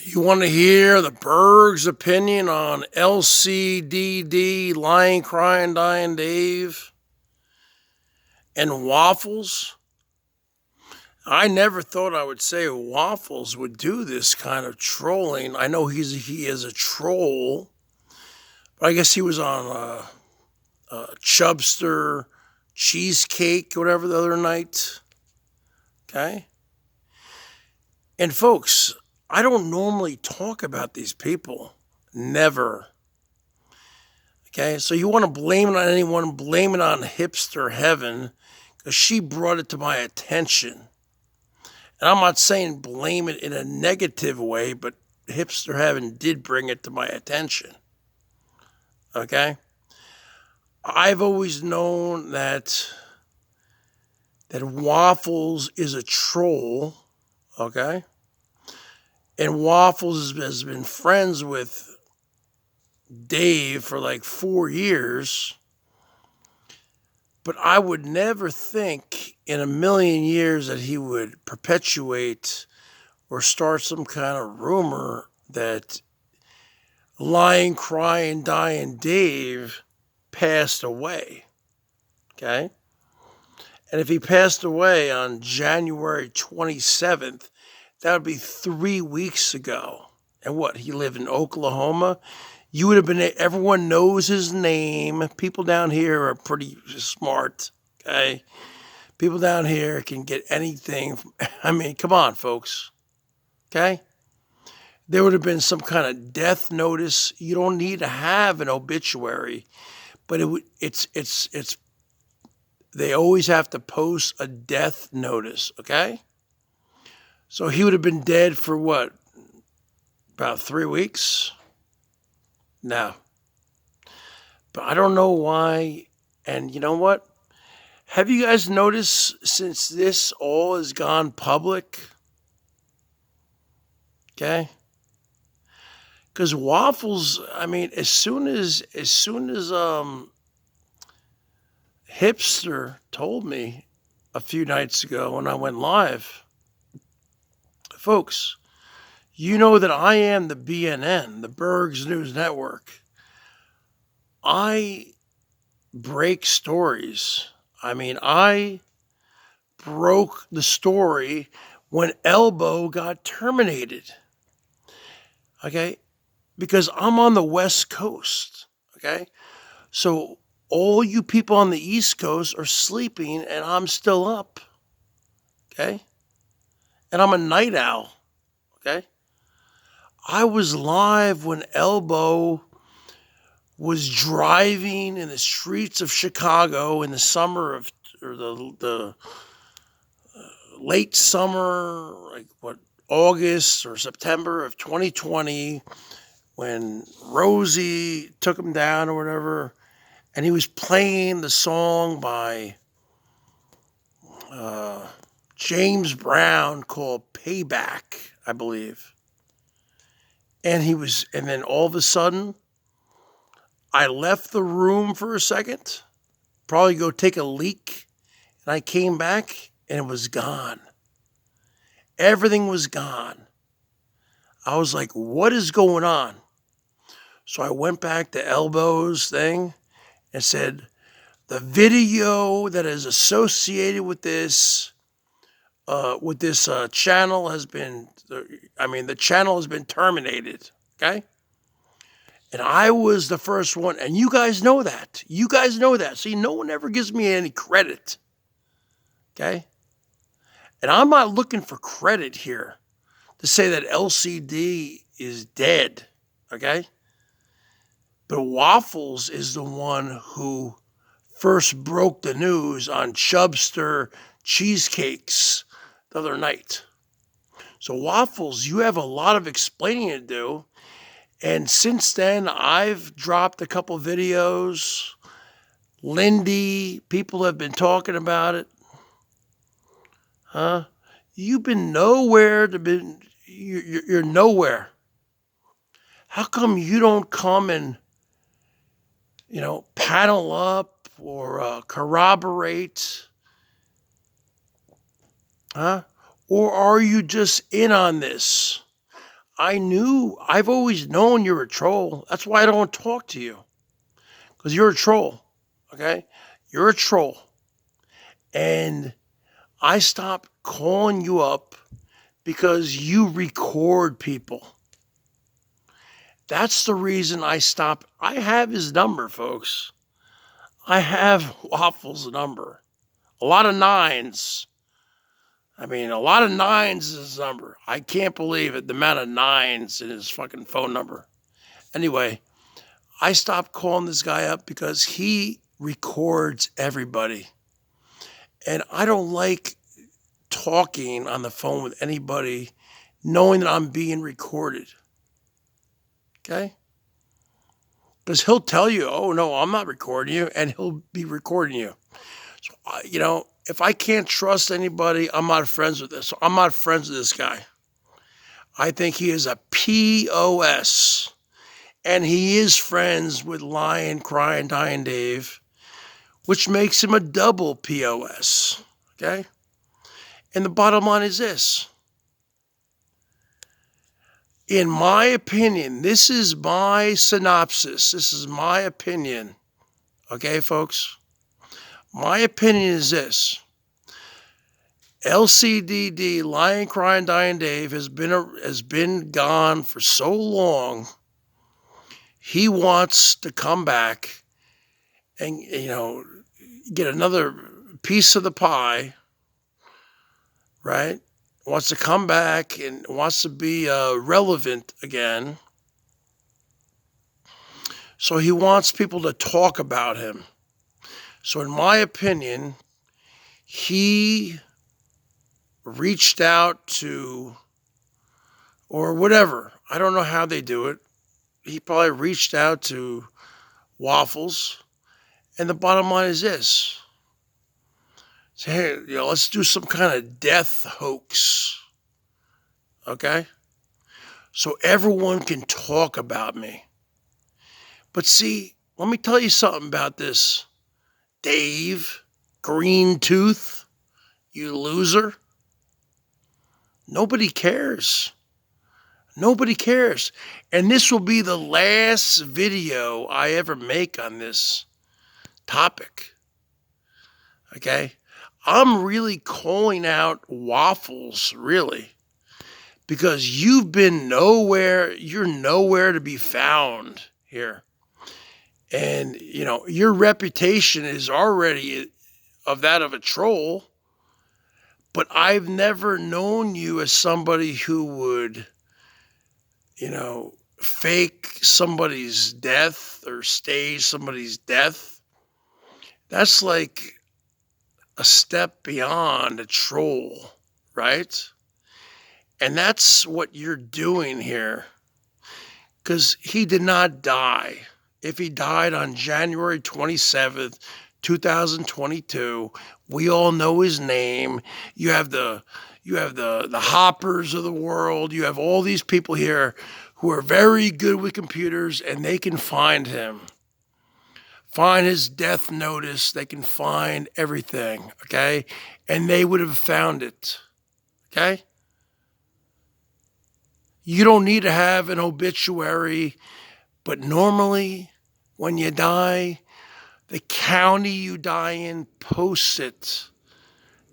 You want to hear the Berg's opinion on LCDD, Lying, Crying, Dying Dave, and Waffles? I never thought I would say Waffles would do this kind of trolling. I know he is a troll, but I guess he was on Chubster Cheesecake, whatever, the other night. Okay? And folks, I don't normally talk about these people. Never. Okay, so you want to blame it on anyone, blame it on Hipster Heaven, because she brought it to my attention. And I'm not saying blame it in a negative way, but Hipster Heaven did bring it to my attention. Okay? I've always known that Waffles is a troll, okay? And Waffles has been friends with Dave for like 4 years, but I would never think in a million years that he would perpetuate or start some kind of rumor that Lying, Crying, Dying Dave passed away. Okay? And if he passed away on January 27th, that would be 3 weeks ago. And what, he lived in Oklahoma? You would have been, everyone knows his name. People down here are pretty smart, okay? People down here can get anything. I mean, come on, folks, okay? There would have been some kind of death notice. You don't need to have an obituary, but it's they always have to post a death notice, okay? So he would have been dead for what? About 3 weeks? No. But I don't know why. And you know what? Have you guys noticed since this all has gone public? Okay? Because Waffles, I mean, as soon as Hipster told me a few nights ago when I went live, folks, you know that I am the BNN, the Bergs News Network. I break stories. I mean, I broke the story when Elbow got terminated. Okay? Because I'm on the West Coast. Okay? So all you people on the East Coast are sleeping and I'm still up. Okay? And I'm a night owl. Okay? I was live when Elbow was driving in the streets of Chicago in the summer of, or the late summer, like what, August or September of 2020, when Rosie took him down or whatever, and he was playing the song by James Brown called Payback, I believe. And then all of a sudden, I left the room for a second, probably go take a leak, and I came back and it was gone. Everything was gone. I was like, what is going on? So I went back to Elbow's thing and said, the video that is associated with this channel has been, the channel has been terminated, okay? And I was the first one, and you guys know that. You guys know that. See, no one ever gives me any credit, okay? And I'm not looking for credit here to say that LCD is dead, okay? But Waffles is the one who first broke the news on Chubster Cheesecakes the other night. So Waffles, you have a lot of explaining to do. And since then, I've dropped a couple videos. Lindy, people have been talking about it. Huh? You've been nowhere you're nowhere. How come you don't come and, panel up or corroborate? Huh? Or are you just in on this? I've always known you're a troll. That's why I don't talk to you. Because you're a troll. Okay? You're a troll. And I stopped calling you up because you record people. That's the reason I stopped. I have his number, folks. I have Waffles' number. A lot of nines. A lot of nines is his number. I can't believe it, the amount of nines in his fucking phone number. Anyway, I stopped calling this guy up because he records everybody. And I don't like talking on the phone with anybody knowing that I'm being recorded. Okay? Because he'll tell you, oh, no, I'm not recording you, and he'll be recording you. So, if I can't trust anybody, I'm not friends with this. I'm not friends with this guy. I think he is a POS. And he is friends with Lying, Crying, Dying Dave, which makes him a double POS. Okay? And the bottom line is this. In my opinion, this is my synopsis. This is my opinion. Okay, folks? My opinion is this. LCDD, Lying, Crying, Dying Dave, has been gone for so long. He wants to come back and, get another piece of the pie, right? Wants to come back and wants to be relevant again. So he wants people to talk about him. So in my opinion, he reached out to, or whatever, I don't know how they do it. He probably reached out to Waffles. And the bottom line is this. Say, hey, let's do some kind of death hoax. Okay? So everyone can talk about me. But see, let me tell you something about this. Dave, Green Tooth, you loser. Nobody cares. Nobody cares. And this will be the last video I ever make on this topic. Okay? I'm really calling out Waffles, really. Because you've been nowhere, you're nowhere to be found here. And, your reputation is already of that of a troll. But I've never known you as somebody who would, fake somebody's death or stage somebody's death. That's like a step beyond a troll, right? And that's what you're doing here. Because he did not die. If he died on January 27th, 2022, we all know his name. You have the Hoppers of the world. You have all these people here who are very good with computers, and they can find him. Find his death notice. They can find everything, okay? And they would have found it, okay? You don't need to have an obituary, but normally when you die, the county you die in posts it.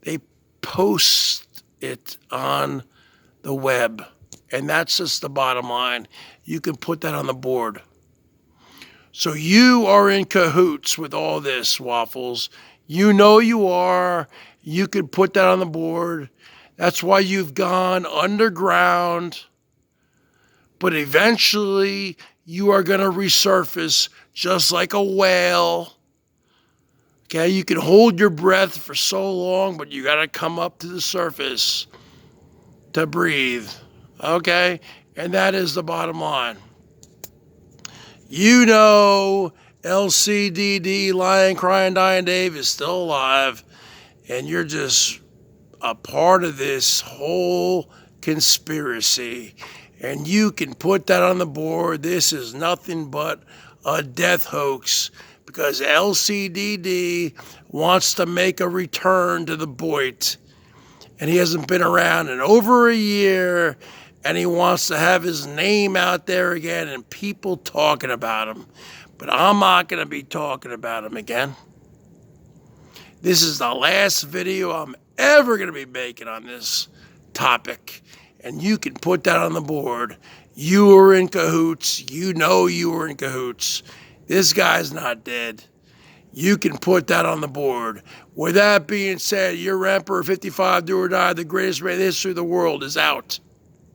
They post it on the web. And that's just the bottom line. You can put that on the board. So you are in cahoots with all this, Waffles. You know you are. You could put that on the board. That's why you've gone underground. But eventually you are going to resurface just like a whale. Okay, you can hold your breath for so long, but you got to come up to the surface to breathe. Okay, and that is the bottom line. LCDD, Lying, Crying, Dying Dave is still alive, and you're just a part of this whole conspiracy. And you can put that on the board. This is nothing but a death hoax because LCDD wants to make a return to the Boit. And he hasn't been around in over a year. and he wants to have his name out there again and people talking about him. But I'm not going to be talking about him again. This is the last video I'm ever going to be making on this topic. And you can put that on the board. You were in cahoots. You know you were in cahoots. This guy's not dead. You can put that on the board. With that being said, your Emperor 55 Do or Die, the greatest man in the history of the world, is out.